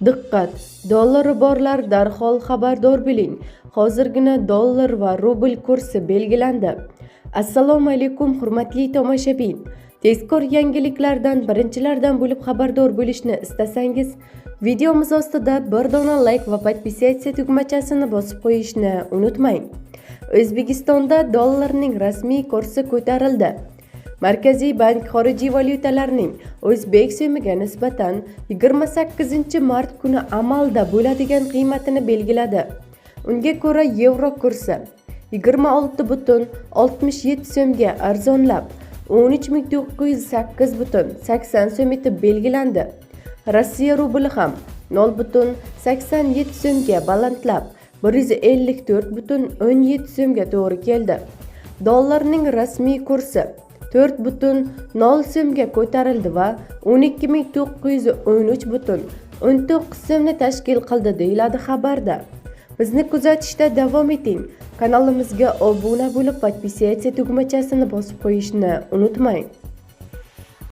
Diqqat! Dollari borlar darhol xabardor bo'ling. Hozirgina dollar va rubl kursi belgilandi. Assalomu alaykum hurmatli tomoshabin. Tezkor yangiliklardan birinchilardan bo'lib xabardor bo'lishni istasangiz, videomiz ostida bir dona like va podpisatsiya tugmachasini bosib qo'yishni unutmang. O'zbekistonda dollarning rasmiy kursi ko'tarildi. Markaziy bank xorijiy valyutalarning o'zbek so'miga nisbatan 28 mart kuni amalda bo'ladigan qiymatini belgiladi. Unga ko'ra yevro kursi 26,67 so'mga arzonlab 13.908,80 so'm etib belgilandi. Rossiya rubli ham 0,87 so'mga balandlab 154,17 so'mga to'g'ri keldi. Dollarning rasmiy kursi 4,0 so'mga ko'tarildi va 12.913,19 so'mni tashkil qildi deyiladi xabarda. Bizni kuzatishda davom eting. Kanalimizga obuna bo'lib, podpisatsiya tugmachasini bosib qo'yishni unutmang.